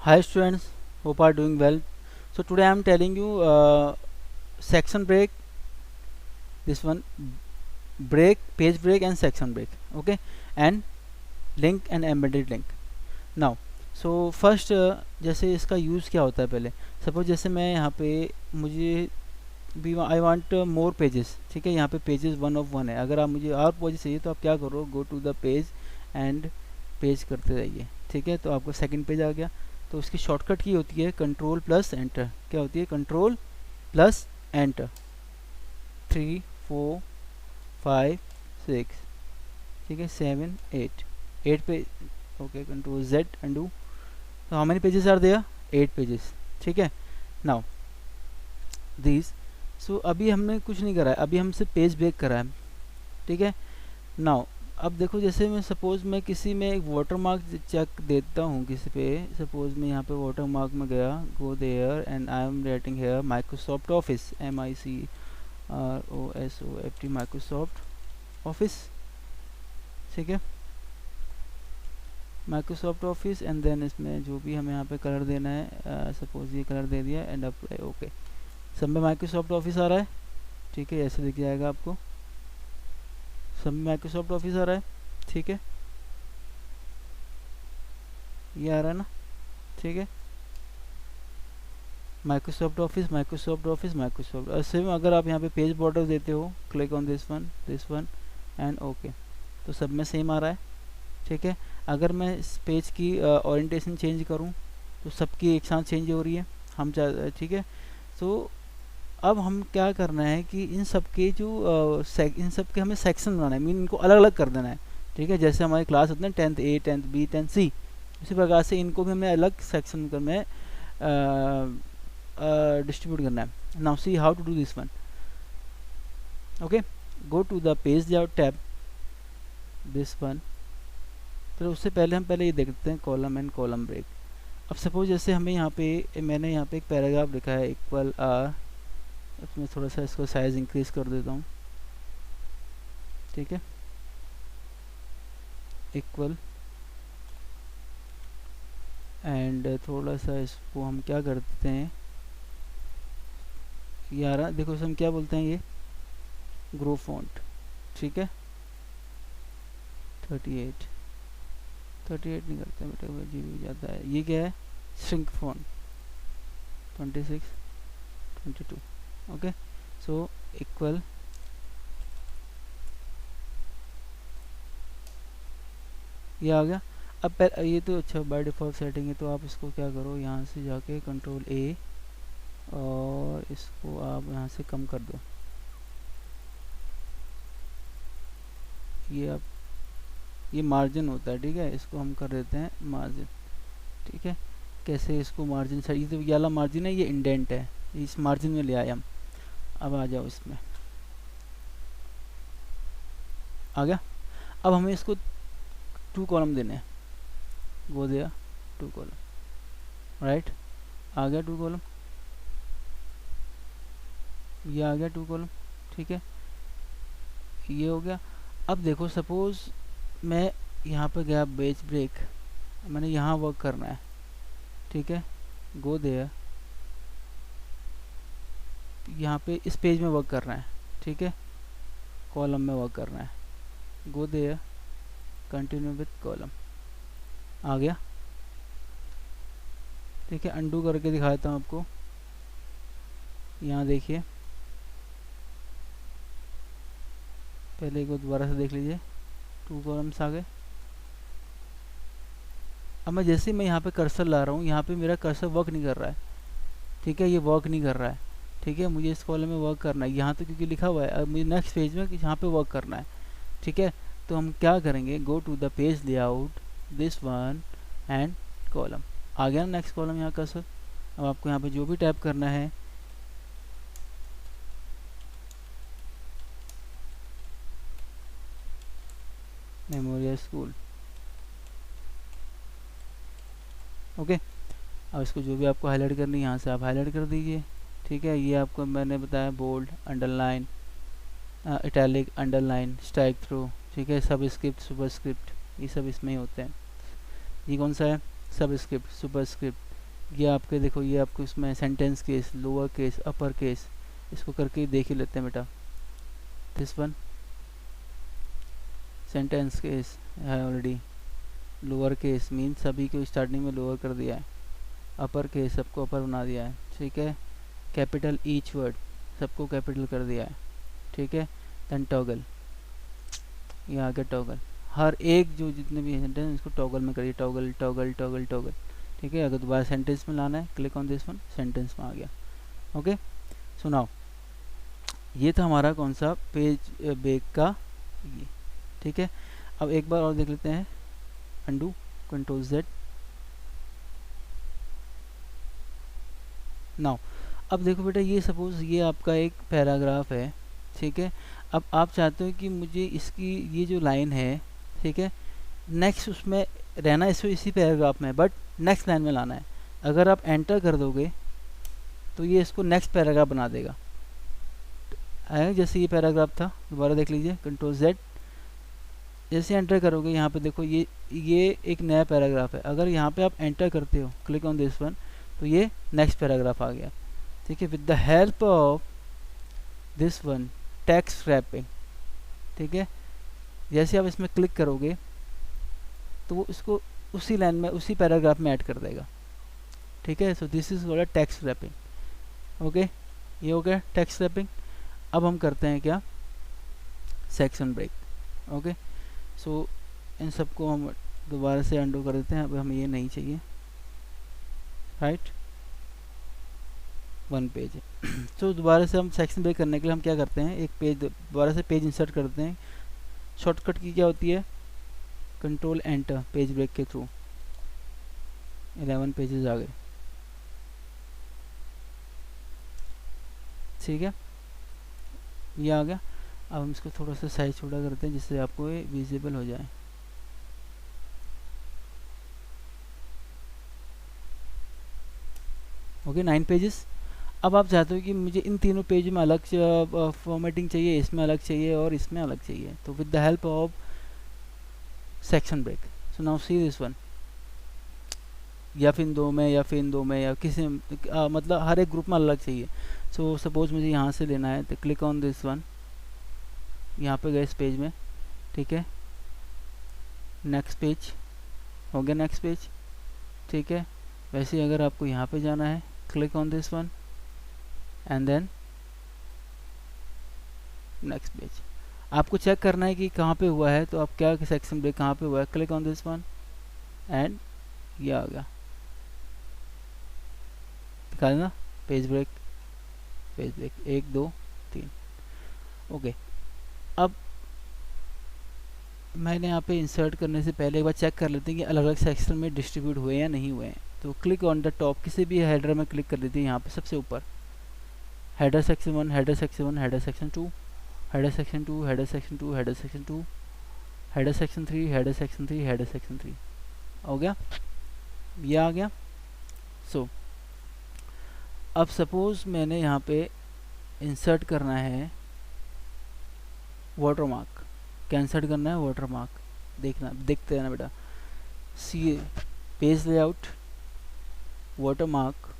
Hi students, hope are doing well. So today I am telling you section break, this one break, page break and section break, okay, and link and embedded link. Now so first जैसे इसका use क्या होता है पहले suppose जैसे मैं यहाँ पे मुझे भी आई वांट मोर पेजेस, ठीक है, यहाँ पे पेजेस 1 of 1 है। अगर आप मुझे और पेजेस चाहिए तो आप क्या करो, go to the page and page करते रहिए, ठीक है। तो आपको सेकंड पेज आ गया, तो उसकी शॉर्टकट की होती है कंट्रोल प्लस एंटर। क्या होती है? Control plus enter. 3 4 5 6, ठीक है, 7 8 पे, ओके, कंट्रोल जेड अंडू। तो how many pages are there? 8 pages, ठीक है। नाउ दिस, सो अभी हमने कुछ नहीं करा है, अभी हमसे पेज ब्रेक करा है, ठीक है। नाउ अब देखो, जैसे मैं सपोज मैं किसी में एक वाटर मार्क चेक देता हूँ किसी पे, सपोज मैं यहाँ पे वाटर मार्क में गया, go there and I am writing here Microsoft Office, MICROSOFT, Microsoft Office, ठीक है, माइक्रोसॉफ्ट ऑफिस। एंड देन इसमें जो भी हमें यहाँ पे कलर देना है, सपोज ये कलर दे दिया एंड अप्लाई, ओके। सब में माइक्रोसॉफ्ट ऑफिस आ रहा है, ठीक है, ऐसे दिख जाएगा आपको, सब में माइक्रोसॉफ्ट ऑफिस आ रहा है, ठीक है, ये आ रहा है ना, ठीक है, Microsoft office Microsoft office Microsoft. ऐसे में अगर आप यहाँ पे पेज बॉर्डर देते हो, click on this one and okay, तो सब में सेम आ रहा है, ठीक है। अगर मैं इस पेज की ओरिएंटेशन चेंज करूँ तो सबकी एक साथ चेंज हो रही है, हम ठीक है। तो अब हम क्या करना है कि इन सब के जो इन सब के हमें सेक्शन बनाना है, मीन इनको अलग अलग कर देना है, ठीक है। जैसे हमारी क्लास होती है 10th A 10th B 10th C, उसी प्रकार से इनको भी हमें अलग सेक्शन कर में डिस्ट्रीब्यूट करना है। Now see how to do this one, okay. Go to the page layout tab, this one. तो उससे पहले हम ये देखते हैं कॉलम एंड कॉलम ब्रेक। अब सपोज जैसे हमें यहाँ पे, मैंने यहाँ पे एक पैराग्राफ लिखा है इक्वल आर, मैं थोड़ा सा इसको साइज इंक्रीज कर देता हूँ, ठीक है, इक्वल एंड थोड़ा सा इसको हम क्या कर देते हैं, यार देखो हम क्या बोलते हैं, ये ग्रो फॉन्ट, ठीक है, 38 नहीं करते बेटा, जी भी जाता है। ये क्या है? Shrink font 26 22, okay. So equal ये आ गया। अब ये तो अच्छा बाय डिफ़ॉल्ट सेटिंग है, तो आप इसको क्या करो, यहाँ से जाके कंट्रोल A और इसको आप यहाँ से कम कर दो, ये आप, ये मार्जिन होता है, ठीक है, इसको हम कर देते हैं मार्जिन, ठीक है। कैसे इसको मार्जिन, सर ये तो ये वाला मार्जिन है, ये इंडेंट है, इस मार्जिन में ले आए हम। अब आ जाओ इसमें, आ गया। अब हमें इसको 2 कॉलम देने हैं, गो दिया 2 कॉलम, राइट, आ गया 2 कॉलम, ये आ गया 2 कॉलम, ठीक है, ये हो गया। अब देखो सपोज मैं यहाँ पे गया पेज ब्रेक, मैंने यहाँ वर्क करना है, ठीक है, गो देयर, यहाँ पे इस पेज में वर्क करना है, ठीक है, कॉलम में वर्क करना है, go there, continue with column, आ गया, ठीक है। अंडू करके दिखाता हूँ आपको, यहाँ देखिए, पहले एक बार दोबारा से देख लीजिए, 2 कॉलम्स आ गए। अब मैं जैसे मैं यहाँ पे कर्सर ला रहा हूँ, यहाँ पे मेरा कर्सर वर्क नहीं कर रहा है, ठीक है, ये वर्क नहीं कर रहा है, ठीक है, मुझे इस कॉलम में वर्क करना है, यहाँ तो क्योंकि लिखा हुआ है, अब मुझे नेक्स्ट पेज में यहाँ पे वर्क करना है, ठीक है। तो हम क्या करेंगे, go to the page layout, this one and column, आ गया नेक्स्ट कॉलम यहाँ कर्सर। अब आपको यहाँ पे जो भी टाइप करना है, मेमोरियल स्कूल, ओके। अब इसको जो भी आपको हाईलाइट करनी है यहाँ से आप हाईलाइट कर दीजिए, ठीक है। ये आपको मैंने बताया bold, underline, italic, underline, strikethrough, ठीक है, सब स्क्रिप्ट, सुपर स्क्रिप्ट, ये सब इसमें ही होते हैं। ये कौन सा है? सब स्क्रिप्ट, सुपर स्क्रिप्ट, ये आपके देखो, ये आपको इसमें sentence case, lower case, upper case, इसको करके देख ही लेते हैं बेटा। दिस वन सेंटेंस केस है ऑलरेडी, लोअर केस मीन्स सभी को स्टार्टिंग में लोअर कर दिया है, अपर केस सबको अपर बना दिया है, ठीक है। कैपिटल ईच वर्ड सबको कैपिटल कर दिया है, ठीक है। देन टॉगल, ये आ गया टॉगल, हर एक जो जितने भी सेंटेंस इसको टॉगल में करिए, टॉगल टॉगल टॉगल टॉगल, ठीक है। अगर दोबारा सेंटेंस में लाना है click on this one, sentence में आ गया। ओके, सुनाओ, ये था हमारा कौन सा पेज ब्रेक का ये, ठीक है। अब एक बार और देख लेते हैं, अंडू, कंट्रोल जेड। नाउ अब देखो बेटा, ये सपोज ये आपका एक पैराग्राफ है, ठीक है। अब आप चाहते हो कि मुझे इसकी ये जो लाइन है, ठीक है, नेक्स्ट उसमें रहना इसको इसी पैराग्राफ में, बट नेक्स्ट लाइन में लाना है। अगर आप एंटर कर दोगे तो ये इसको नेक्स्ट पैराग्राफ बना देगा, जैसे ये पैराग्राफ था, दोबारा देख लीजिए, कंट्रोल जेड। जैसे एंटर करोगे यहाँ पे देखो ये एक नया पैराग्राफ है, अगर यहाँ पे आप एंटर करते हो क्लिक ऑन दिस वन तो ये नेक्स्ट पैराग्राफ आ गया, ठीक है। With the help of this one text wrapping, ठीक है, जैसे आप इसमें क्लिक करोगे तो वो इसको उसी लाइन में उसी पैराग्राफ में ऐड कर देगा, ठीक है। So this is called text wrapping. Okay, ये हो गया टेक्स्ट रैपिंग। अब हम करते हैं क्या, सेक्शन ब्रेक। ओके, सो इन सबको हम दोबारा से अंडू कर देते हैं, अब हमें ये नहीं चाहिए, राइट, वन पेज है। तो दोबारा से हम सेक्शन ब्रेक करने के लिए हम क्या करते हैं, एक पेज दोबारा से पेज इंसर्ट करते हैं। शॉर्टकट की क्या होती है, कंट्रोल एंटर, पेज ब्रेक के थ्रू 11 पेजेस आ गए, ठीक है, ये आ गया। अब हम इसको थोड़ा सा साइज छोटा करते हैं जिससे आपको ये विजिबल हो जाए। Okay, 9 pages. अब आप चाहते हो कि मुझे इन तीनों पेज में अलग फॉर्मेटिंग चाहिए, इसमें अलग चाहिए और इसमें अलग चाहिए, तो with the help of section break, so now see this one, या फिर इन दो में या फिर इन दो में या किसी मतलब हर एक ग्रुप में अलग चाहिए। सो सपोज मुझे यहाँ से लेना है तो क्लिक ऑन दिस वन, यहाँ पे गए इस पेज में, ठीक है, नेक्स्ट पेज हो गया, नेक्स्ट पेज, ठीक है। वैसे ही अगर आपको यहाँ पे जाना है click on this one and then next page. आपको चेक करना है कि कहाँ पे हुआ है, तो आप क्या सेक्शन ब्रेक कहाँ पे हुआ है, click on this one and ये आ गया, दिखा देना, page break, page break 1 2 3। Okay, अब मैंने यहाँ पे इंसर्ट करने से पहले एक बार चेक कर लेते हैं कि अलग अलग सेक्शन में डिस्ट्रीब्यूट हुए या नहीं हुए हैं। तो क्लिक ऑन द टॉप, किसी भी हेडर में क्लिक कर लेते हैं, यहाँ पे सबसे ऊपर header section 1, header section 1, header section 2, header section 2, header section 2, header section 2, header section 3, header section 3, header section 3 हो गया, ये आ गया। सो अब सपोज मैंने यहाँ पे इंसर्ट करना है वाटरमार्क, क्या इंसर्ट करना है, वाटरमार्क, देखना, देखते रहना बेटा, see page layout, watermark,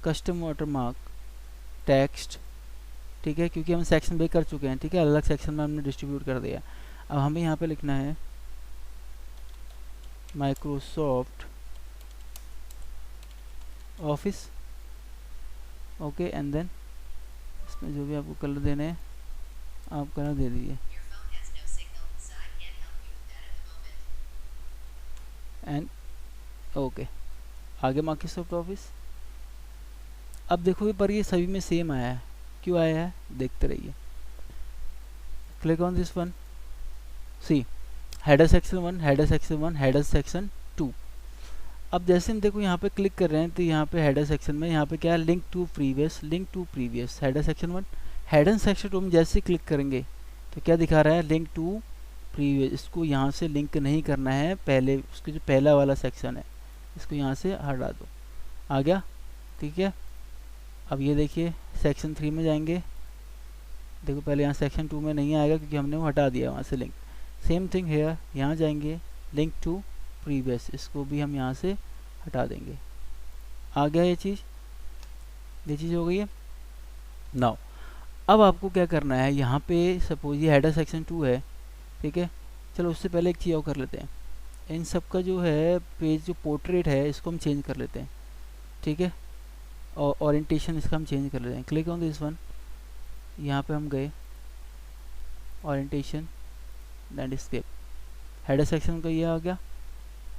custom watermark, text, ठीक है, क्योंकि हम सेक्शन ब्रेक कर चुके हैं, ठीक है, अलग अलग सेक्शन में हमने डिस्ट्रीब्यूट कर दिया। अब हमें यहाँ पे लिखना है Microsoft Office, okay, and then इसमें जो भी आपको कलर देने हैं आप कलर दे दीजिए, एंड ओके, आगे माइक्रोसॉफ्ट ऑफिस। अब देखोगे पर ये सभी में सेम आया है, क्यों आया है, देखते रहिए, click on this one, see header section 1, header section 1, header section 2। अब जैसे हम देखो यहाँ पे क्लिक कर रहे हैं तो यहाँ पे हेडर सेक्शन में यहाँ पे क्या है, link to previous, link to previous, header section 1, header section 2 में जैसे क्लिक करेंगे तो क्या दिखा रहा है, लिंक टू प्रीवियस, इसको यहाँ से लिंक नहीं करना है, पहले उसके जो पहला वाला सेक्शन है इसको यहाँ से हटा दो, आ गया, ठीक है। अब ये देखिए सेक्शन 3 में जाएंगे, देखो पहले यहाँ सेक्शन 2 में नहीं आएगा क्योंकि हमने वो हटा दिया वहाँ से लिंक, सेम थिंग हेयर, यहाँ जाएंगे लिंक टू प्रीवियस, इसको भी हम यहाँ से हटा देंगे, आ गया ये चीज़ हो गई है। नाउ अब आपको क्या करना है, यहाँ पे सपोज ये हेडर सेक्शन 2 है, ठीक है। चलो उससे पहले एक चीज़ और कर लेते हैं, इन सब का जो है पेज जो पोर्ट्रेट है इसको हम चेंज कर लेते हैं, ठीक है। और ओरिएंटेशन इसका हम चेंज कर लेते हैं। क्लिक ऑन दिस वन, यहाँ पे हम गए ओरिएंटेशन लैंडस्केप, हेडर सेक्शन का ये आ गया।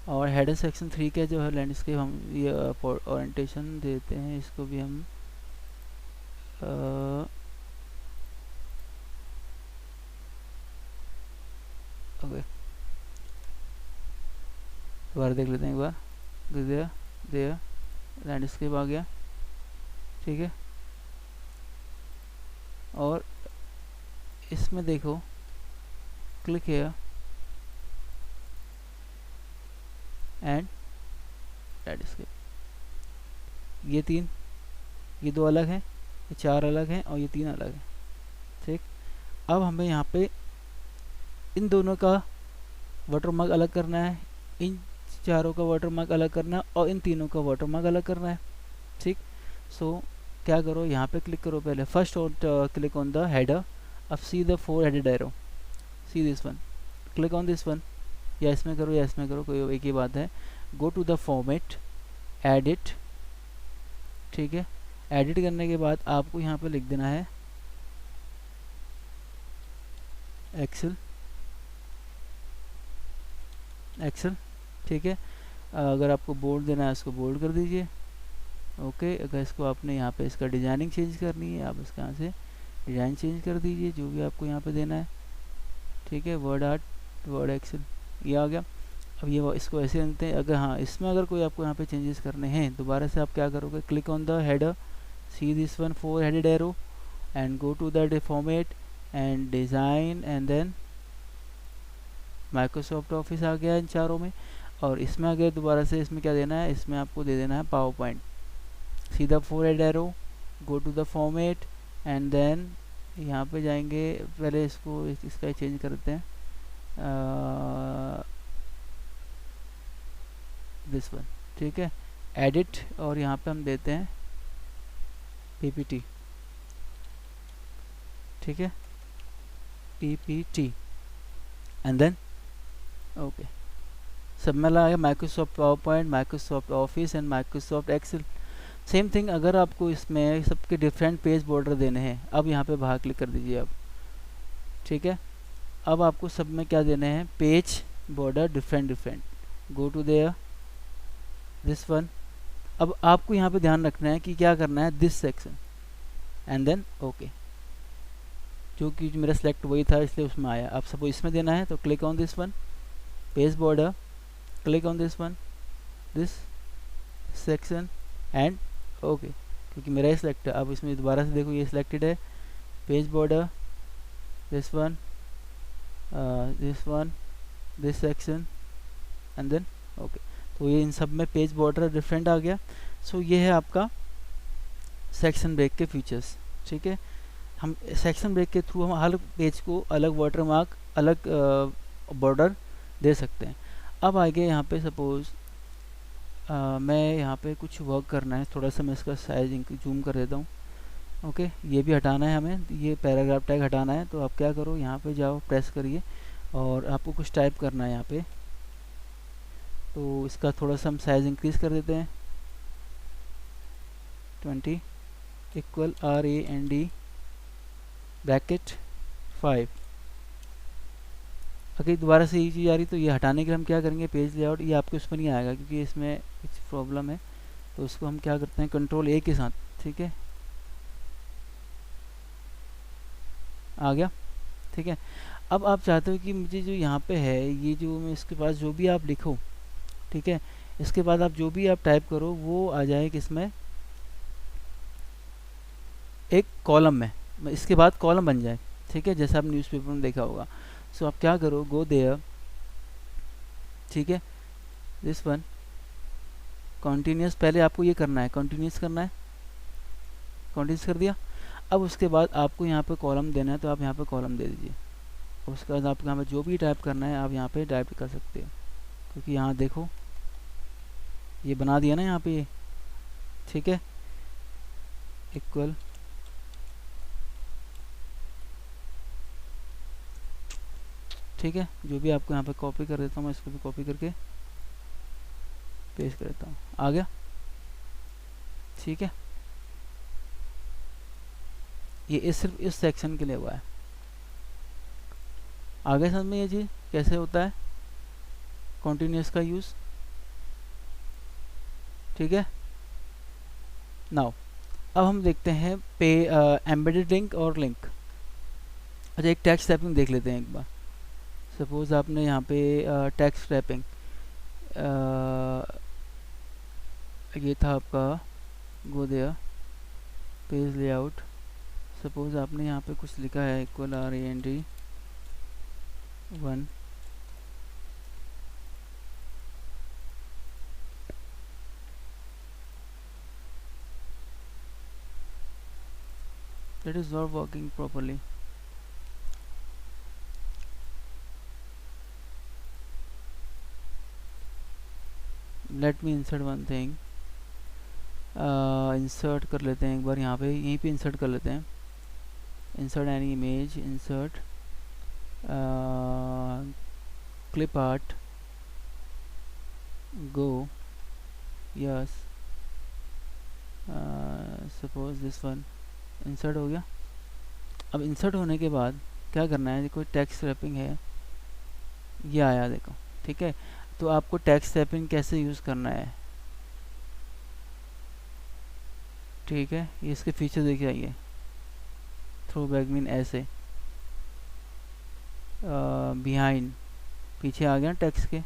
और हेडर सेक्शन 3 का जो है लैंडस्केप, हम ये ओरिएंटेशन देते हैं, इसको भी हम ओके दोबारा देख लेते हैं एक बार। देयर लैंडस्केप आ गया, ठीक है। और इसमें देखो क्लिक हियर एंड लैंडस्केप, ये दो अलग हैं, ये 4 अलग हैं और ये 3 अलग हैं, ठीक। अब हमें यहाँ पे इन दोनों का वाटरमार्क अलग करना है, इन चारों का वाटरमार्क अलग करना है और इन तीनों का वाटरमार्क अलग करना है, ठीक। सो क्या करो, यहाँ पे क्लिक करो पहले, फर्स्ट और क्लिक ऑन द हेडर, अब see the 4 headed arrow, see this one, click on this one, या इसमें करो कोई एक ही बात है। Go to the format, edit, ठीक है। एडिट करने के बाद आपको यहाँ पे लिख देना है एक्सेल, ठीक है। अगर आपको बोल्ड देना है इसको बोल्ड कर दीजिए, ओके। अगर इसको आपने यहाँ पे इसका डिजाइनिंग चेंज करनी है, आप इसका यहाँ से डिज़ाइन चेंज कर दीजिए, जो भी आपको यहाँ पे देना है, ठीक है। वर्ड आर्ट, वर्ड एक्सेल, ये आ गया। अब ये इसको ऐसे रखते हैं। अगर हाँ इसमें अगर कोई आपको यहाँ पे चेंजेस करने हैं, दोबारा से आप क्या करोगे, click on the header, see this one 4 headed arrow and go to the format and design and then Microsoft office आ गया इन चारों में। और इसमें आ गया दोबारा से, इसमें क्या देना है, इसमें आपको दे देना है पावर पॉइंट, सीधा 4 head arrow, go to the format and then यहाँ पे जाएंगे, पहले इसको इसका चेंज करते हैं, दिस वन, ठीक है। एडिट, और यहाँ पे हम देते हैं पीपीटी, ठीक है, पीपीटी एंड देन ओके। सब में लगा Microsoft PowerPoint, Microsoft Office and Microsoft Excel. Same thing अगर आपको इसमें सबके डिफरेंट पेज बॉर्डर देने हैं, अब यहाँ पे बाहर क्लिक कर दीजिए अब, ठीक है। अब आपको सब में क्या देने हैं, page border different, go to there this one. अब आपको यहाँ पे ध्यान रखना है कि क्या करना है, this section and then okay, जो कि मेरा सिलेक्ट वही था इसलिए उसमें आया। अब सपोज इसमें देना है तो click on this one, page border, click on this one, this section and okay, क्योंकि मेरा ये सिलेक्ट है। अब इसमें दोबारा से देखो ये सिलेक्टेड है, page border, this one, this section and then okay. तो ये इन सब में पेज बॉर्डर डिफरेंट आ गया। सो ये है आपका सेक्शन ब्रेक के फीचर्स, ठीक है। हम सेक्शन ब्रेक के थ्रू हम हर पेज को अलग वाटरमार्क, अलग बॉर्डर दे सकते हैं। अब आगे यहाँ पे सपोज मैं यहाँ पे कुछ वर्क करना है, थोड़ा सा मैं इसका साइज जूम कर देता हूँ, ओके। ये भी हटाना है हमें, ये पैराग्राफ टैग हटाना है। तो आप क्या करो, यहाँ पे जाओ, प्रेस करिए और आपको कुछ टाइप करना है यहाँ पे। तो इसका थोड़ा सा हम साइज इंक्रीज़ कर देते हैं, 20 इक्वल RAND ब्रैकेट 5। अगर दोबारा से ये चीज़ आ रही तो ये हटाने के लिए हम क्या करेंगे, पेज लेआउट, ये आपके उसमें नहीं आएगा क्योंकि इसमें कुछ प्रॉब्लम है। तो उसको हम क्या करते हैं, कंट्रोल A के साथ, ठीक है, आ गया, ठीक है। अब आप चाहते हो कि मुझे जो यहाँ पे है, ये जो मैं इसके पास जो भी आप लिखो, ठीक है, इसके बाद आप जो भी आप टाइप करो वो आ जाए किसमें, एक कॉलम में, इसके बाद कॉलम बन जाए, ठीक है, जैसा आप न्यूज़पेपर में देखा होगा। सो आप क्या करो, गो देयर, ठीक है, दिस वन कॉन्टीन्यूस, पहले आपको ये करना है, कॉन्टीन्यूस करना है, कॉन्टीन्यूस कर दिया। अब उसके बाद आपको यहाँ पे कॉलम देना है, तो आप यहाँ पे कॉलम दे दीजिए। उसके बाद आपको यहाँ पे जो भी टाइप करना है आप यहाँ पे टाइप कर सकते हो, क्योंकि यहाँ देखो ये बना दिया ना यहाँ पे, ठीक है, इक्वल ठीक है। जो भी आपको यहाँ पे कॉपी कर देता हूँ, मैं इसको भी कॉपी करके पेस्ट कर देता हूँ, आ गया। ठीक है, ये सिर्फ इस सेक्शन के लिए हुआ है। आगे समझ में ये चीज़ कैसे होता है कॉन्टिन्यूस का यूज़। ठीक है, नाउ अब हम देखते हैं पे एम्बेडेड लिंक और लिंक। अच्छा, एक टेक्स्ट रैपिंग देख लेते हैं एक बार। सपोज आपने यहाँ पे टेक्स्ट रैपिंग, ये था आपका go there page layout. Suppose आपने यहाँ पे कुछ लिखा है equal RAND 1 that is not working properly. Let me insert one thing. Insert कर लेते हैं एक बार, यहाँ पे यहीं पे इंसर्ट कर लेते हैं। Insert any image, insert clip art, go, yes, suppose this one insert हो गया। अब इंसर्ट होने के बाद क्या करना है, देखो टेक्स्ट रैपिंग है, ये आया देखो। ठीक है, तो आपको टेक्स्ट रैपिंग कैसे यूज़ करना है, ठीक है, ये इसके फीचर देखिए। आइए, थ्रो बैक मीन ऐसे, बिहाइंड पीछे आ गया टेक्स्ट के।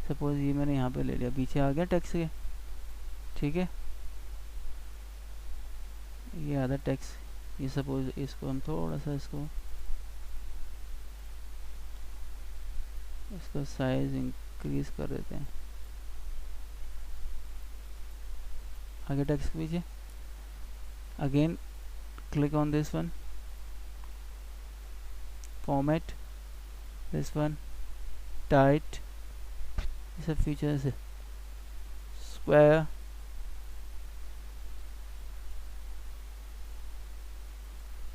सपोज ये मैंने यहाँ पे ले लिया, पीछे आ गया टेक्स्ट के। ठीक है, ये आधा टेक्स्ट, ये सपोज इसको हम थोड़ा सा इसका साइज इंक्रीज कर देते हैं। आगे टेक्स्ट के पीछे again click on this one, format this one, tight, ये सब फीचर्स है, स्क्वायर,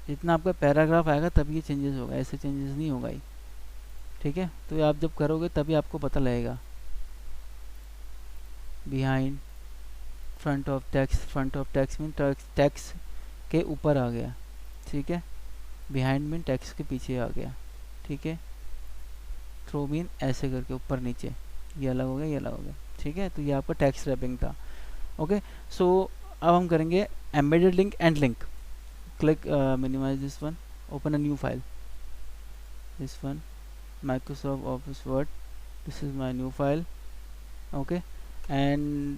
जितना आपका पैराग्राफ आएगा तभी ये चेंजेस होगा, ऐसे चेंजेस नहीं होगा ही। ठीक है, तो आप जब करोगे तभी आपको पता लगेगा। Behind, front of text mean text के ऊपर आ गया। ठीक है, बिहाइंड मीन टेक्स्ट के पीछे आ गया। ठीक है, थ्रो मीन ऐसे करके ऊपर नीचे, ये अलग हो गया, ये अलग हो गया। ठीक है, तो ये आपका टेक्स्ट रैपिंग था। ओके, सो अब हम करेंगे embedded link and link. Click minimize this one, open a new file, this one Microsoft Office Word, this is my new file. Okay, and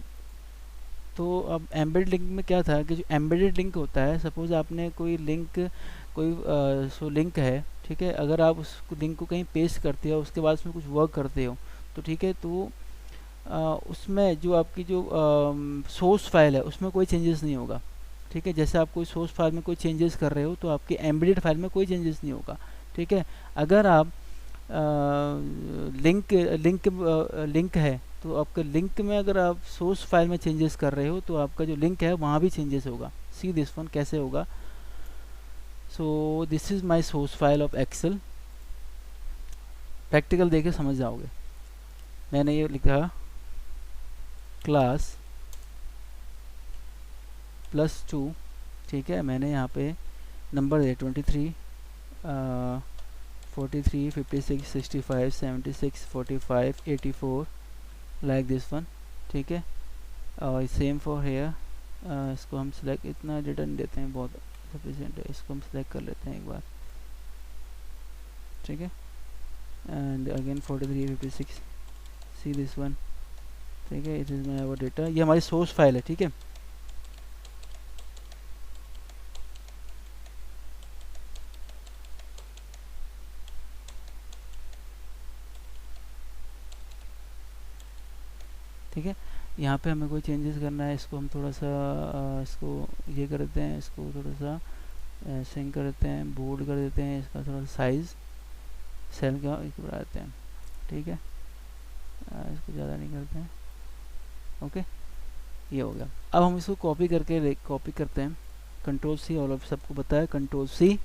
तो अब एम्बेडेड लिंक में क्या था कि जो एम्बेडेड लिंक होता है, सपोज आपने कोई लिंक, कोई सो लिंक है, ठीक है, अगर आप उस लिंक को कहीं पेस्ट करते हो, उसके बाद उसमें कुछ वर्क करते हो, तो ठीक है, तो उसमें जो आपकी जो सोर्स फाइल है उसमें कोई चेंजेस नहीं होगा। ठीक है, जैसे आप कोई सोर्स फाइल में कोई चेंजेस कर रहे हो तो आपकी एम्बेडेड फाइल में कोई चेंजेस नहीं होगा। ठीक है, अगर आप लिंक है तो आपके लिंक में अगर आप सोर्स फाइल में चेंजेस कर रहे हो तो आपका जो लिंक है वहाँ भी चेंजेस होगा। सी दिस वन कैसे होगा। So this is my source file of Excel, practical देके समझ जाओगे। मैंने ये लिखा क्लास +2, ठीक है, मैंने यहाँ पे number they 23 43 56 65 76 45 84 like this one. ठीक है, और सेम फॉर हेयर, इसको हम सिलेक्ट, इतना रिटर्न देते हैं बहुत सफिशिएंट है, इसको हम सिलेक्ट कर लेते हैं एक बार। ठीक है, and again 43 56, see this one. ठीक है, it is my our data, ये हमारी सोर्स फाइल है। ठीक है, ठीक है, यहाँ पे हमें कोई चेंजेस करना है, इसको हम थोड़ा सा इसको ये कर देते हैं, इसको थोड़ा सा सिंक कर देते हैं, बोल्ड कर देते हैं, इसका थोड़ा सा साइज़ सेल का इसको बढ़ा देते हैं। ठीक है, इसको ज़्यादा नहीं करते हैं। ओके, ये हो गया। अब हम इसको कॉपी करके कॉपी करते हैं, कंट्रोल सी, ऑल ऑफ सबको पता है control C,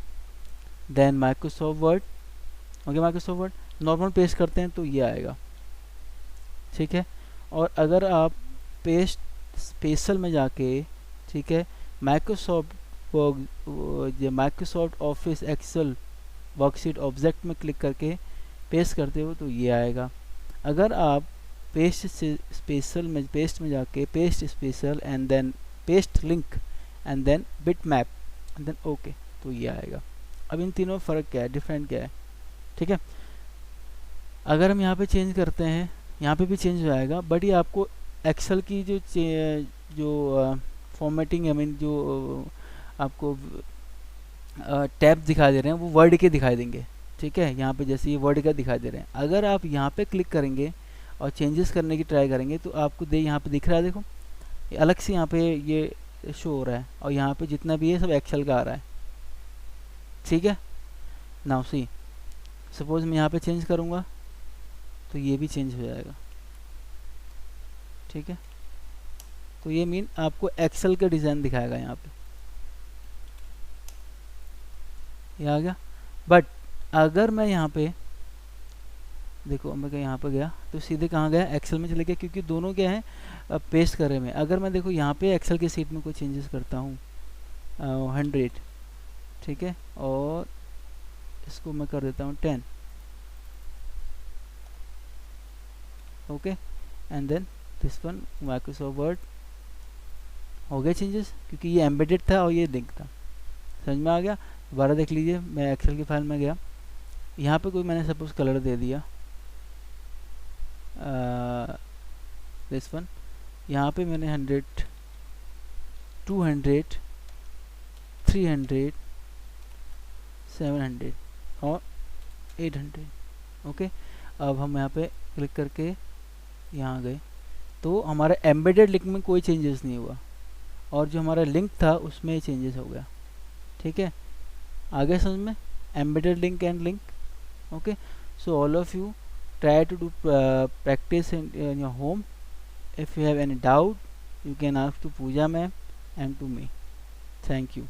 then Microsoft Word. Okay, Microsoft Word normal paste करते हैं तो ये आएगा, ठीक है। और अगर आप पेस्ट स्पेशल में जाके, ठीक है, Microsoft Microsoft Office Excel worksheet object में क्लिक करके पेस्ट करते हो तो ये आएगा। अगर आप पेस्ट से स्पेशल में, पेस्ट में जाके paste special and then paste link and then bitmap and then okay, तो ये आएगा। अब इन तीनों में फ़र्क क्या है, डिफरेंट क्या है, ठीक है। अगर हम यहाँ पे चेंज करते हैं, यहाँ पे भी चेंज हो जाएगा, बट ये आपको एक्सेल की जो फॉर्मेटिंग, आई मीन जो आपको टैब दिखाई दे रहे हैं वो वर्ड के दिखाई देंगे, ठीक है। यहाँ पे जैसे ये वर्ड का दिखाई दे रहे हैं, अगर आप यहाँ पे क्लिक करेंगे और चेंजेस करने की ट्राई करेंगे तो आपको यहाँ पे दिख रहा है, देखो ये अलग से यहाँ पे ये शो हो रहा है, और यहाँ पे जितना भी है सब एक्सेल का आ रहा है, ठीक है। नाउ सी, सपोज मैं यहाँ पे चेंज करूँगा तो ये भी चेंज हो जाएगा, ठीक है। तो ये मीन आपको एक्सेल का डिज़ाइन दिखाएगा यहाँ पे, ये आ गया। बट अगर मैं यहाँ पे देखो, मैं यहाँ पे गया तो सीधे कहाँ गया, एक्सेल में चले गया, क्योंकि दोनों क्या है पेस्ट करे में। अगर मैं देखो यहाँ पे एक्सेल के सीट में कोई चेंजेस करता हूँ 100, ठीक है, और इसको मैं कर देता हूँ 10, okay, and then this one Microsoft Word, हो गया चेंजेस, क्योंकि ये एम्बेडेड था और ये लिंक था। समझ में आ गया। दोबारा देख लीजिए, मैं एक्सेल की फाइल में गया, यहाँ पे कोई मैंने सपोज कलर दे दिया दिस वन, यहाँ पे मैंने 100, 200, 300, 700 और 800, ओके। अब हम यहाँ पे क्लिक करके यहाँ गए तो हमारे एम्बेडेड लिंक में कोई चेंजेस नहीं हुआ, और जो हमारा लिंक था उसमें चेंजेस हो गया, ठीक है। आगे समझ में, embedded link and link, okay. So all of you try to do practice in your home. If you have any doubt you can ask to Pooja ma'am and to me. Thank you.